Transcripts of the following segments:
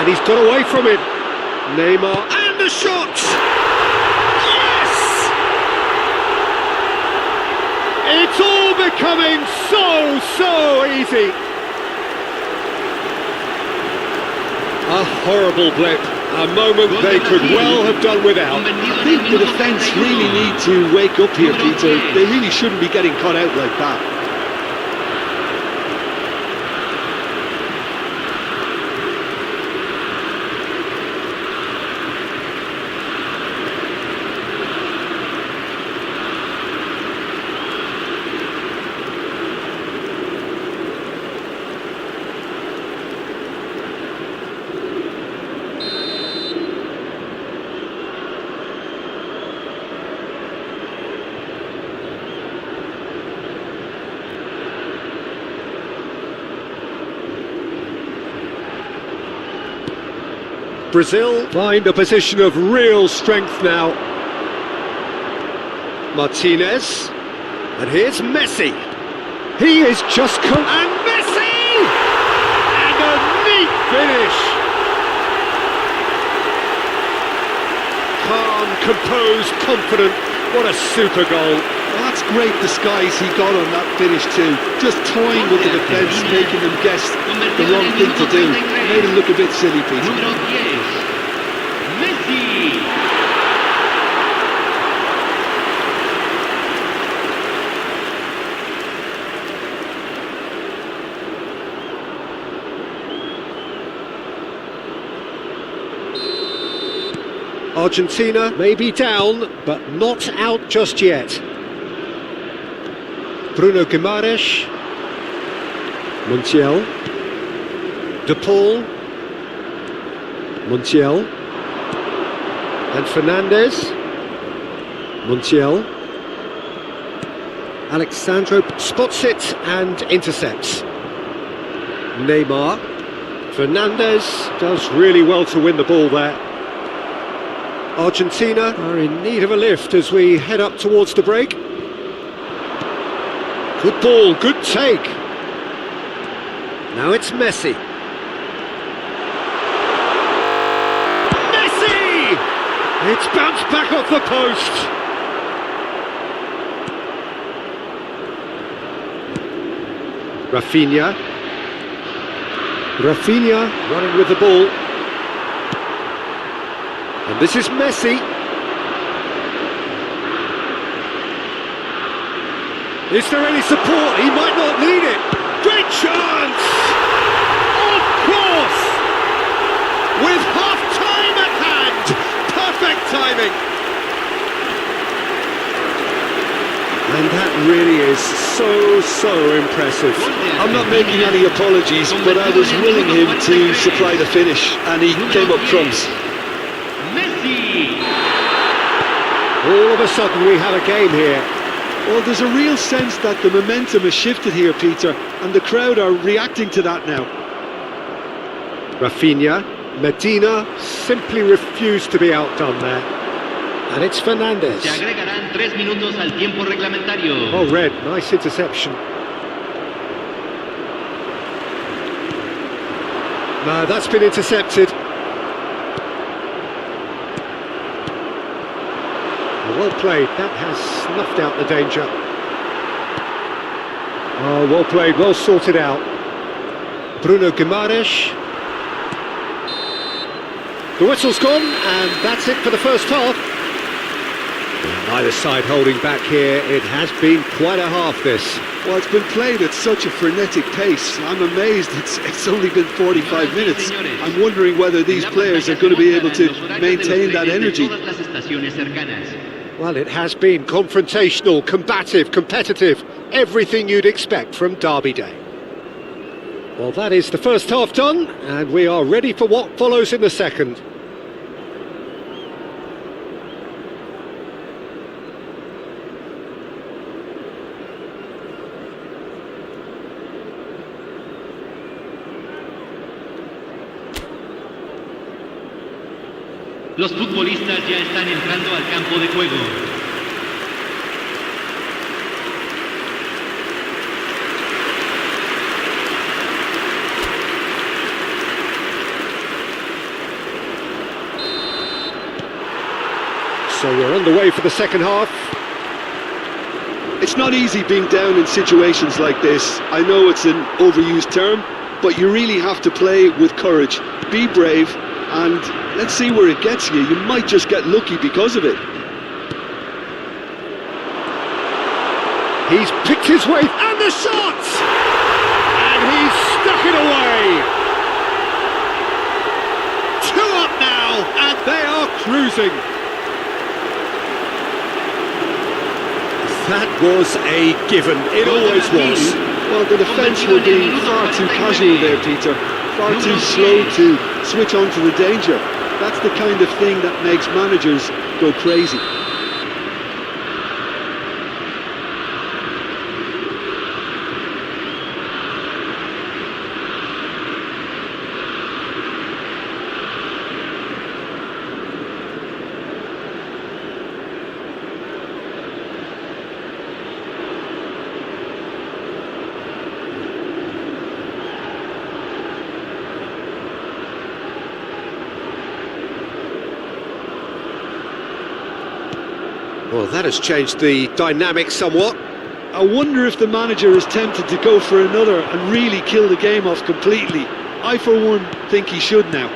And he's got away from it. Neymar, and the shot! Yes! It's all becoming so easy. A horrible blip. A moment they could well have done without. I think the defence really need to wake up here, Peter. They really shouldn't be getting caught out like that. Brazil find a position of real strength now. Martinez, and here's Messi. He is just come, and Messi! And a neat finish. Calm, composed, confident. What a super goal. Well, that's great disguise he got on that finish too. Just toying with the defence, making them guess the wrong thing to do. Made him look a bit silly, Peter. Argentina may be down, but not out just yet. Bruno Guimaraes, Montiel, De Paul, Montiel, and Fernandez, Montiel. Alexandro spots it and intercepts. Neymar, Fernandez does really well to win the ball there. Argentina are in need of a lift as we head up towards the break. Good ball, good take. Now it's Messi. Messi! It's bounced back off the post. Rafinha running with the ball. And this is Messi. Is there any support? He might not need it. Great chance! Of course! With half-time at hand. Perfect timing. And that really is so impressive. I'm not making any apologies, but I was willing him to supply the finish, and he came up trumps. All of a sudden we have a game here. Well, there's a real sense that the momentum has shifted here, Peter, and the crowd are reacting to that now. Rafinha, Medina simply refused to be outdone there. And it's Fernandez. Se agregarán 3 minutos al tiempo reglamentario. Oh, Red, nice interception. No, that's been intercepted. Well played, that has snuffed out the danger. Oh, well played, well sorted out. Bruno Guimaraes. The whistle's gone, and that's it for the first half. Neither side holding back here. It has been quite a half, this. Well, it's been played at such a frenetic pace. I'm amazed it's only been 45 minutes. I'm wondering whether these players are going to be able to maintain that energy. Well, it has been confrontational, combative, competitive, everything you'd expect from Derby Day. Well, that is the first half done, and we are ready for what follows in the second. Los futbolistas ya están entrando al campo de juego. So we're underway for the second half. It's not easy being down in situations like this. I know it's an overused term, but you really have to play with courage. Be brave, and let's see where it gets you. You might just get lucky because of it. He's picked his way, and the shot! And he's stuck it away! 2 up now, and they are cruising. That was a given, it always was. Well, the defence were being far too casual there, Peter. Far too slow to switch on to the danger. That's the kind of thing that makes managers go crazy. Well, that has changed the dynamic somewhat. I wonder if the manager is tempted to go for another and really kill the game off completely. I, for one, think he should now.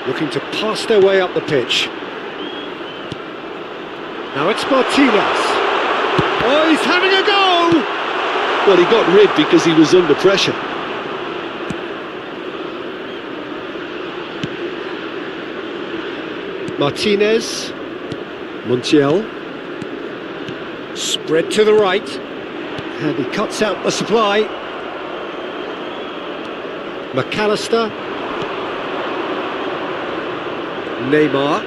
Looking to pass their way up the pitch. Now it's Martinez. Oh, he's having a go! Well, he got rid because he was under pressure. Martinez. Montiel. Spread to the right. And he cuts out the supply. McAllister. Neymar.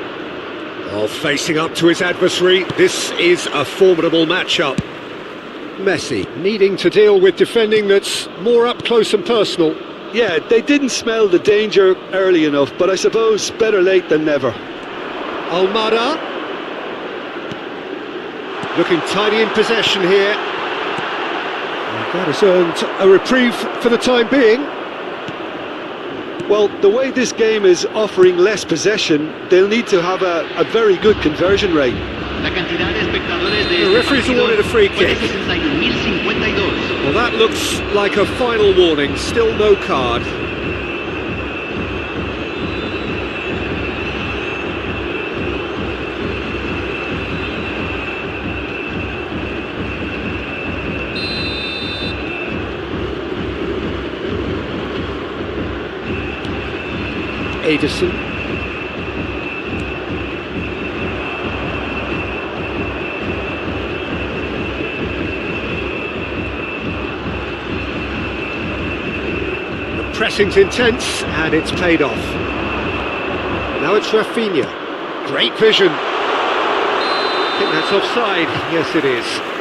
Oh, facing up to his adversary. This is a formidable matchup. Messi needing to deal with defending that's more up close and personal. Yeah, they didn't smell the danger early enough, but I suppose better late than never. Almada. Looking tidy in possession here. And that has earned a reprieve for the time being. Well, the way this game is offering less possession, they'll need to have a very good conversion rate. The referee's awarded a free kick. Well, that looks like a final warning. Still no card. Ederson. The pressing's intense and it's paid off. Now it's Rafinha. Great vision. I think that's offside. Yes, it is.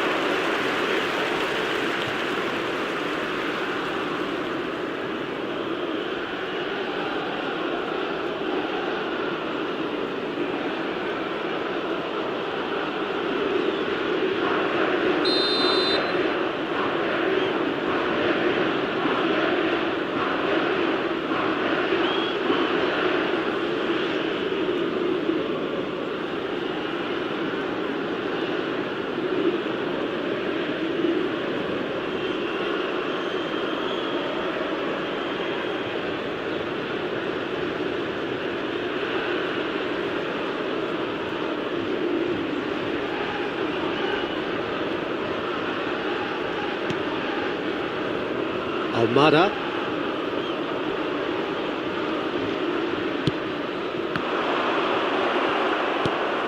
Almada.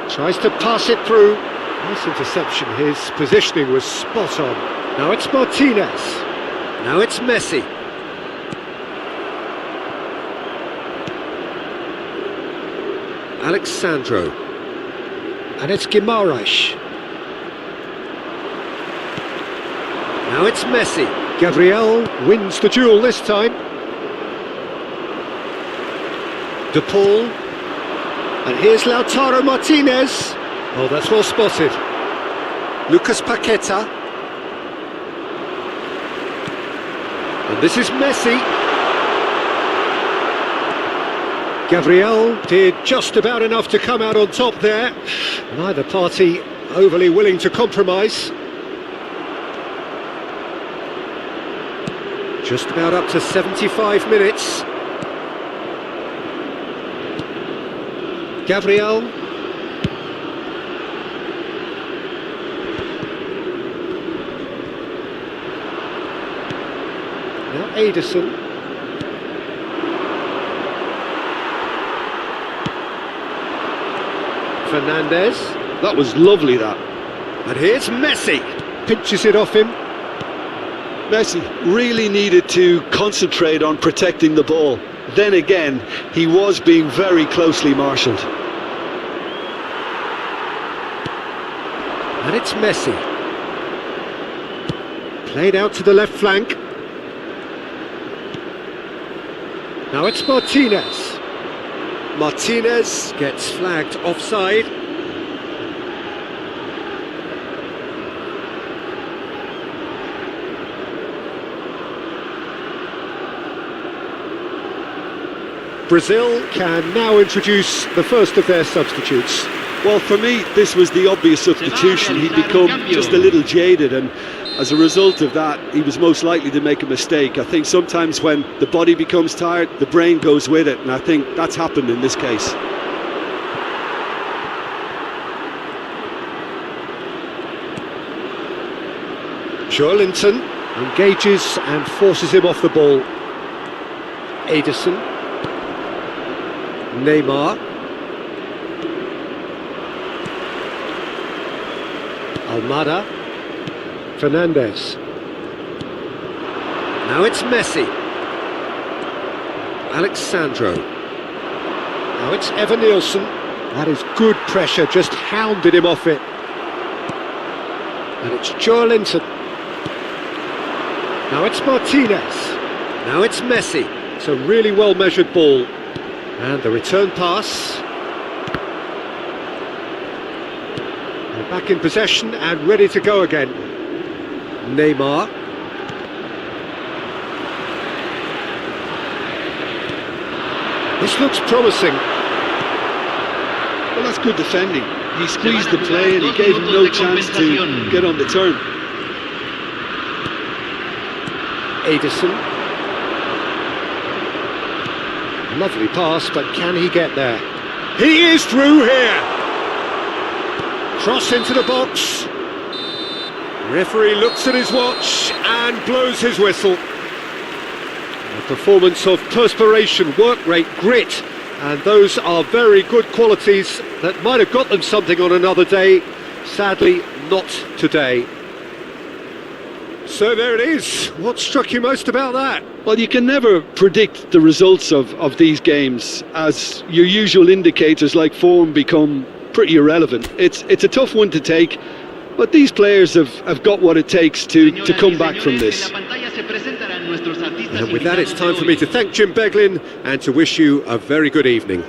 Tries to pass it through. Nice interception. His positioning was spot on. Now it's Martinez. Now it's Messi. Alexandro. And it's Guimaraes. Now it's Messi. Gabriel wins the duel this time. De Paul. And here's Lautaro Martinez. Oh, that's well spotted. Lucas Paqueta. And this is Messi. Gabriel did just about enough to come out on top there. Neither party overly willing to compromise. Just about up to 75 minutes. Gabriel. Now Ederson. Fernandez. That was lovely, that. And here's Messi. Pinches it off him. Messi really needed to concentrate on protecting the ball. Then again, he was being very closely marshalled. And it's Messi. Played out to the left flank. Now it's Martinez. Martinez gets flagged offside. Brazil can now introduce the first of their substitutes. Well, for me, this was the obvious substitution. He'd become just a little jaded, and as a result of that, he was most likely to make a mistake. I think sometimes when the body becomes tired, the brain goes with it, and I think that's happened in this case. Joelinton engages and forces him off the ball. Ederson. Neymar. Almada. Fernandez. Now it's Messi. Alexandro. Now it's Evan Nielsen. That is good pressure, just hounded him off it. And it's Joelinton. Now it's Martinez. Now it's Messi. It's a really well measured ball. And the return pass. They're back in possession and ready to go again. Neymar. This looks promising. Well, that's good defending. He squeezed the play and he gave him no chance to get on the turn. Ederson. Lovely pass, but can he get there? He is through here! Cross into the box. Referee looks at his watch and blows his whistle. A performance of perspiration, work rate, grit, and those are very good qualities that might have got them something on another day. Sadly, not today. So there it is. What struck you most about that? Well, you can never predict the results of these games, as your usual indicators like form become pretty irrelevant. It's a tough one to take, but these players have got what it takes to come back from this. And with that, it's time for me to thank Jim Beglin and to wish you a very good evening.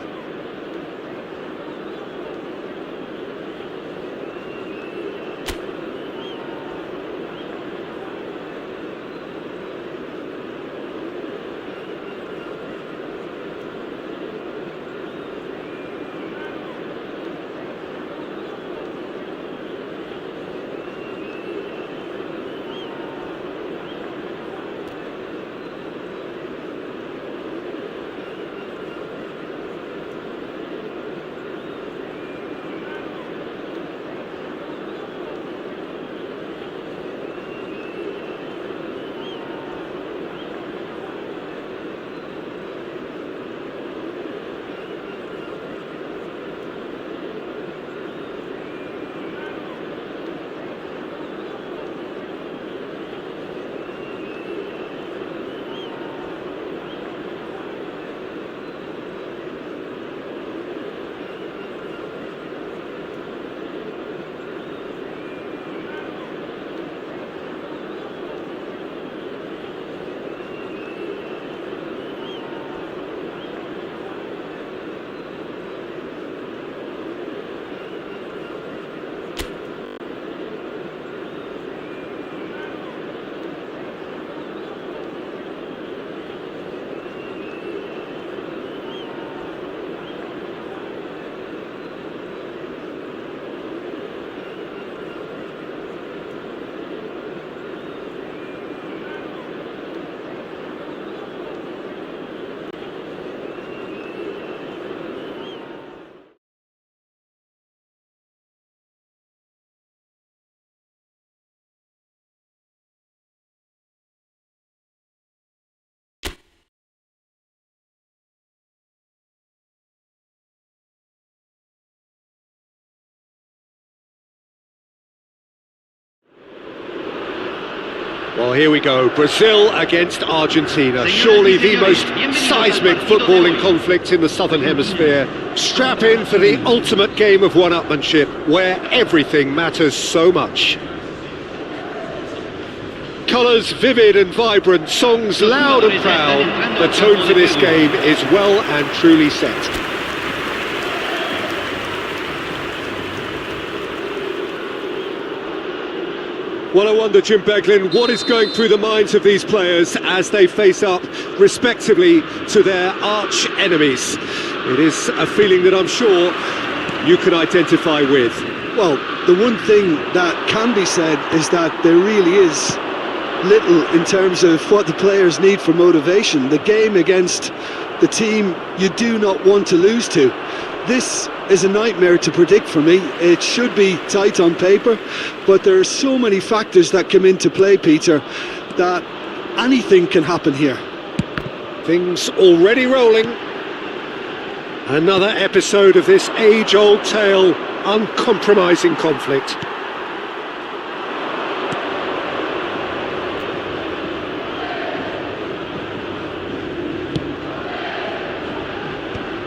Well, here we go. Brazil against Argentina. Surely the most seismic footballing conflict in the Southern Hemisphere. Strap in for the ultimate game of one-upmanship, where everything matters so much. Colours vivid and vibrant, songs loud and proud. The tone for this game is well and truly set. Well, I wonder, Jim Beglin, what is going through the minds of these players as they face up, respectively, to their arch enemies? It is a feeling that I'm sure you can identify with. Well, the one thing that can be said is that there really is little in terms of what the players need for motivation. The game against the team you do not want to lose to. This is a nightmare to predict for me. It should be tight on paper, but there are so many factors that come into play, Peter, that anything can happen here. Things already rolling. Another episode of this age-old tale, uncompromising conflict.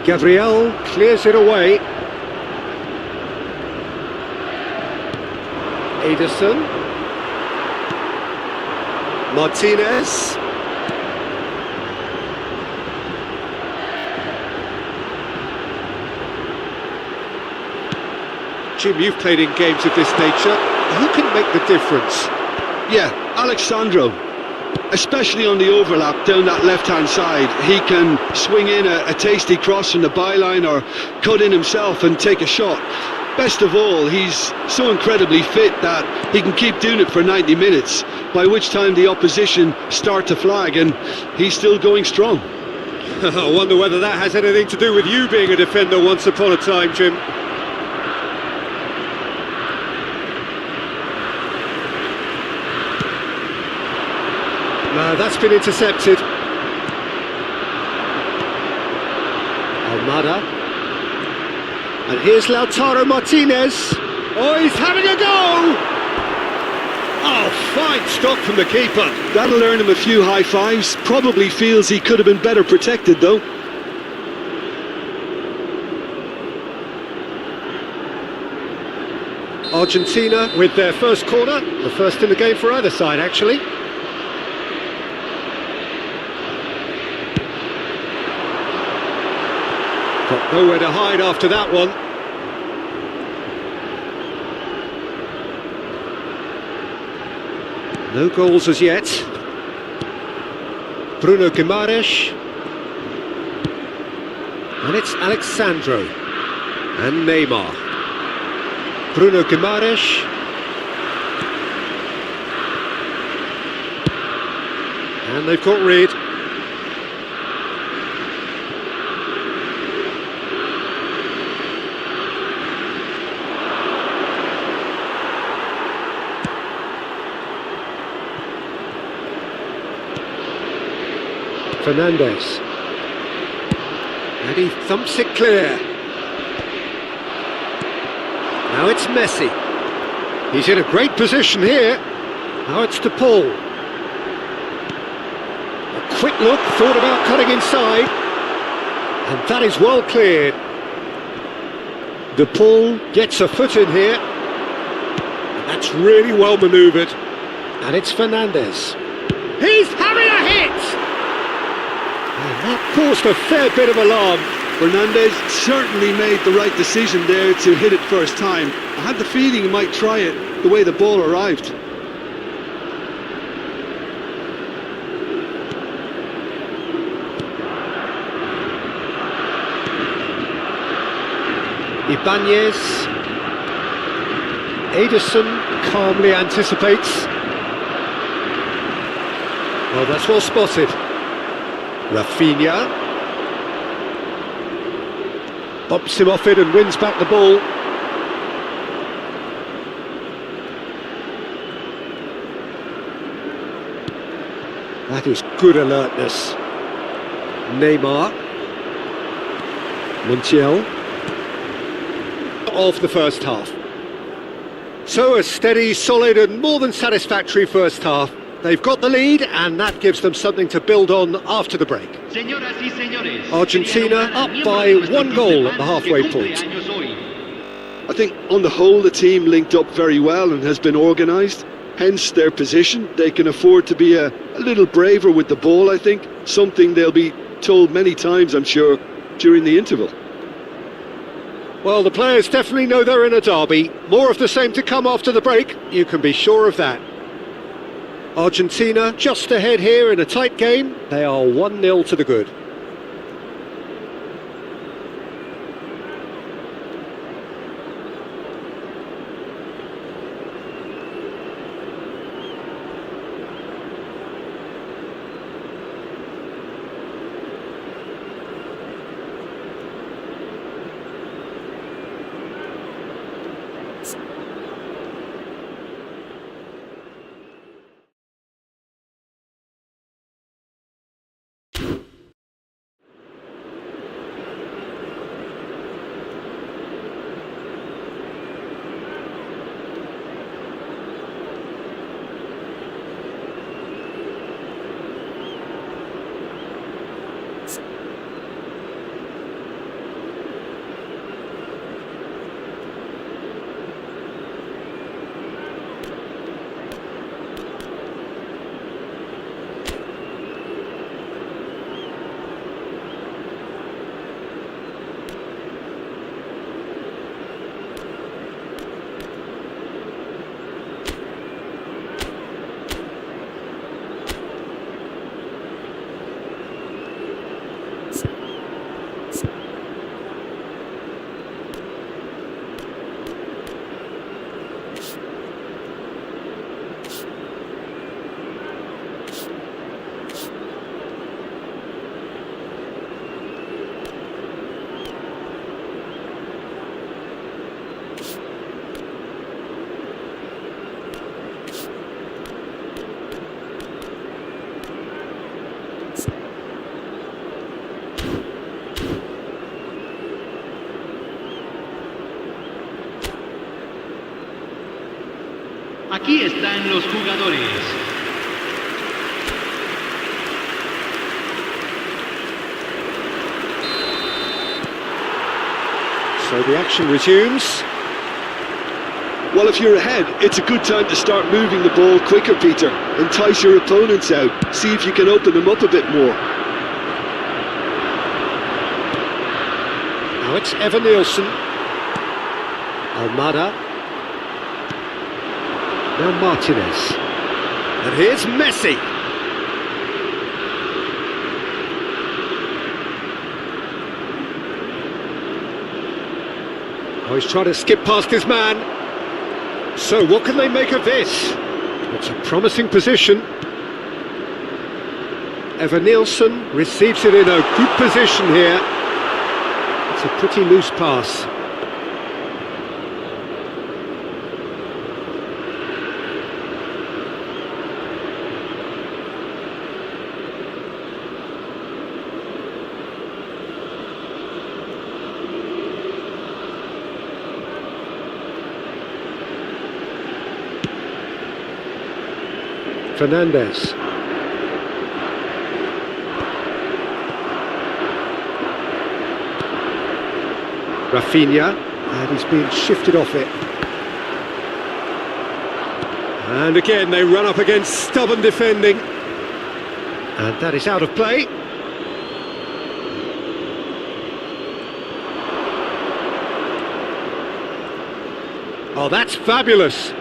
Gabriel clears it away. Ederson. Martinez. Jim, you've played in games of this nature. Who can make the difference? Yeah, Alexandro. Especially on the overlap down that left-hand side. He can swing in a tasty cross from the byline or cut in himself and take a shot. Best of all, he's so incredibly fit that he can keep doing it for 90 minutes, by which time the opposition start to flag, and he's still going strong. I wonder whether that has anything to do with you being a defender once upon a time, Jim. No, that's been intercepted. Almada. And here's Lautaro Martinez. Oh, he's having a go! Oh, fine stop from the keeper. That'll earn him a few high fives. Probably feels he could have been better protected, though. Argentina with their first corner. The first in the game for either side, actually. Got nowhere to hide after that one. No goals as yet. Bruno Guimaraes. And it's Alexandro. And Neymar. Bruno Guimaraes. And they've got rid. Fernandes, and he thumps it clear. Now it's Messi. He's in a great position here. Now it's to Paul. A quick look, thought about cutting inside, and that is well cleared. De Paul gets a foot in here, and that's really well manoeuvred. And it's Fernandes. He's having a hit! And that caused a fair bit of alarm. Fernandes certainly made the right decision there to hit it first time. I had the feeling he might try it the way the ball arrived. Ibanez. Ederson calmly anticipates. Well, that's well spotted. Rafinha bumps him off it and wins back the ball. That is good alertness. Neymar. Montiel. Of the first half. So a steady, solid and more than satisfactory first half. They've got the lead, and that gives them something to build on after the break. Señoras y señores, Argentina up by 1 goal at the halfway point. I think on the whole the team linked up very well and has been organised, hence their position. They can afford to be a little braver with the ball, I think, something they'll be told many times, I'm sure, during the interval. Well, the players definitely know they're in a derby. More of the same to come after the break, you can be sure of that. Argentina just ahead here in a tight game. They are 1-0 to the good. Aquí están los jugadores. So the action resumes. Well, if you're ahead, it's a good time to start moving the ball quicker, Peter. Entice your opponents out. See if you can open them up a bit more. Now it's Evan Nielsen. Almada. Now Martinez. And here's Messi. Oh, he's trying to skip past his man. So what can they make of this? It's a promising position. Evan Nielsen receives it in a good position here. It's a pretty loose pass. Fernandez. Rafinha, and he's being shifted off it. And again they run up against stubborn defending. And that is out of play. Oh, that's fabulous.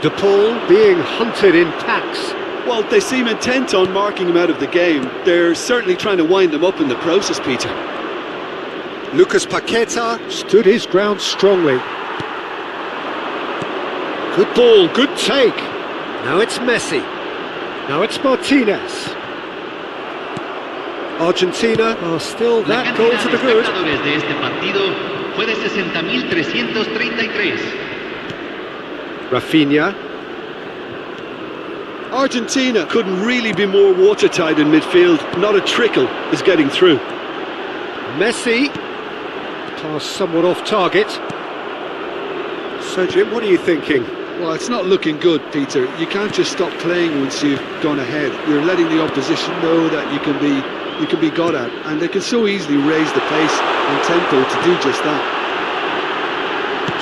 De Paul being hunted in packs. Well, they seem intent on marking him out of the game. They're certainly trying to wind him up in the process, Peter. Lucas Paqueta stood his ground strongly. Good ball, good take. Now it's Messi. Now it's Martinez. Argentina are still that goal to the good. De este partido fue de 60.333. Rafinha. Argentina couldn't really be more watertight in midfield. Not a trickle is getting through. Messi. Pass somewhat off target. So, Jim, what are you thinking? Well, it's not looking good, Peter. You can't just stop playing once you've gone ahead. You're letting the opposition know that you can be got at, and they can so easily raise the pace and tempo to do just that.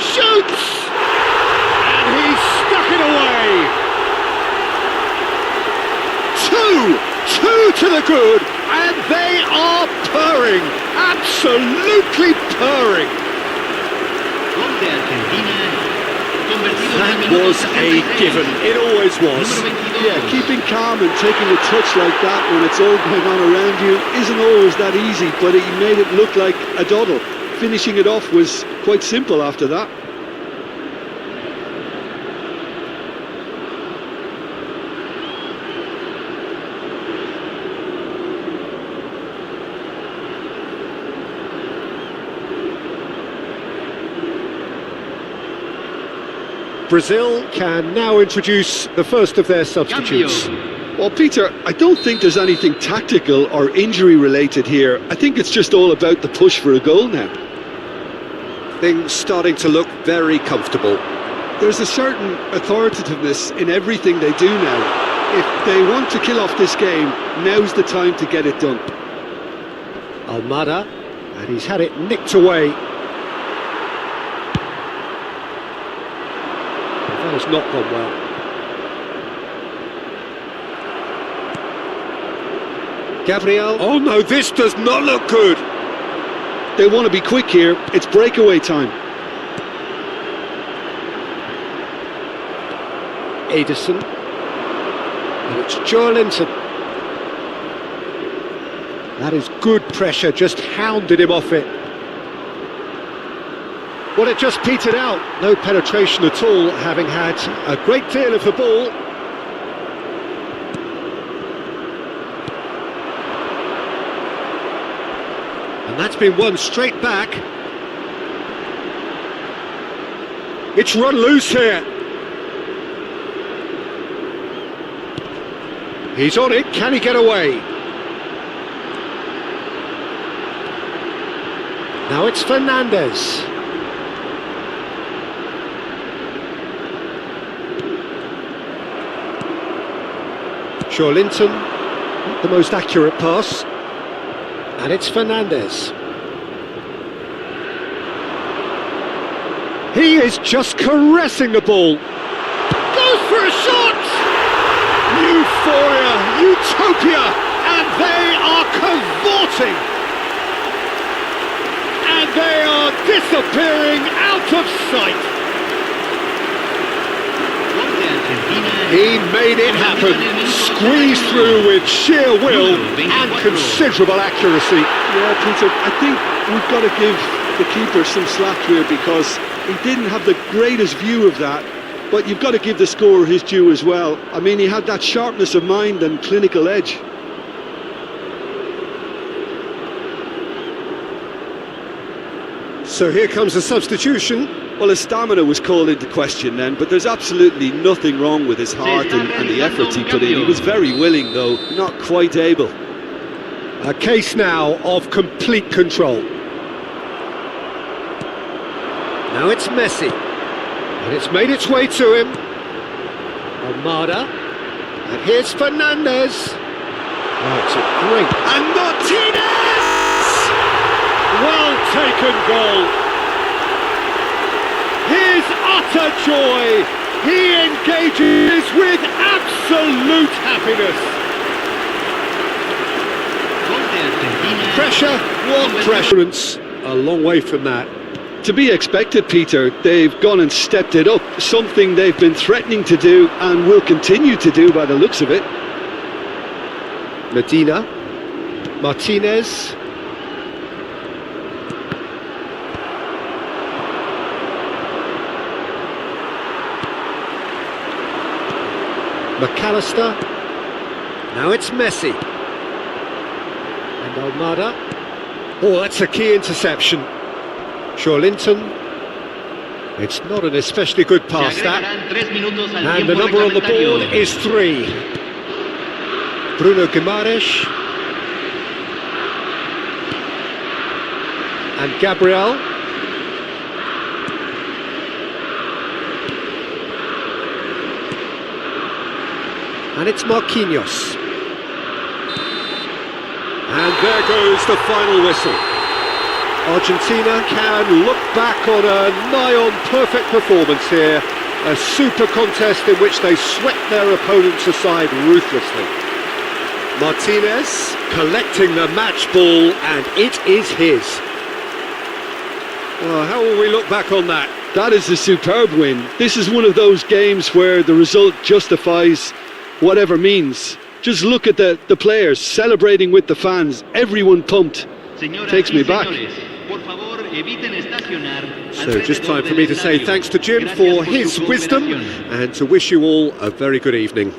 Shoots! And he's stuck it away! Two to the good, and they are purring, absolutely purring. Gol de Argentina, convertido en el That minuto was a 63. given, it always was. Número 22. Yeah, keeping calm and taking a touch like that when it's all going on around you isn't always that easy, but he made it look like a doddle. Finishing it off was quite simple after that. Brazil can now introduce the first of their substitutes. Cambio. Well, Peter, I don't think there's anything tactical or injury related here. I think it's just all about the push for a goal now. Things starting to look very comfortable. There's a certain authoritativeness in everything they do now. If they want to kill off this game, now's the time to get it done. Almada, and he's had it nicked away. That has not gone well. Gabriel. Oh no, this does not look good. They want to be quick here. It's breakaway time. Ederson. And it's Joelinton. That is good pressure, just hounded him off it. Well, it just petered out. No penetration at all, having had a great deal of the ball. And that's been won straight back. It's run loose here. He's on it, can he get away? Now it's Fernandes. Joelinton, not the most accurate pass. And it's Fernandes. He is just caressing the ball. Goes for a shot! Euphoria, utopia, and they are cavorting. And they are disappearing out of sight. Gol de Argentina. He made it happen, squeezed through with sheer will and considerable accuracy. Yeah, Peter, I think we've got to give the keeper some slack here because he didn't have the greatest view of that, but you've got to give the scorer his due as well. I mean, he had that sharpness of mind and clinical edge. So here comes the substitution. Well, his stamina was called into question then, but there's absolutely nothing wrong with his heart and the efforts he put in. He was very willing, though, not quite able. A case now of complete control. Now it's Messi. And it's made its way to him. Almada. And here's Fernandes. Oh, it's a great... And Martinez! Well taken goal. His utter joy. He engages with absolute happiness. Gol de Argentina. Pressure, what pressure? A long way from that. To be expected, Peter. They've gone and stepped it up, something they've been threatening to do and will continue to do by the looks of it. Medina, Martinez. McAllister. Now it's Messi. And Almada. Oh, that's a key interception. Joelinton. It's not an especially good pass, Se that. agregarán 3 minutos al And the tiempo number on the reglamentario. board is 3. Bruno Guimaraes. And Gabriel. And it's Marquinhos. And there goes the final whistle. Argentina can look back on a nigh-on perfect performance here. A super contest in which they swept their opponents aside ruthlessly. Martinez collecting the match ball, and it is his. Well, how will we look back on that? That is a superb win. This is one of those games where the result justifies whatever means. Just look at the players celebrating with the fans. Everyone pumped. Takes me back. So just time for me to say thanks to Jim for his wisdom and to wish you all a very good evening.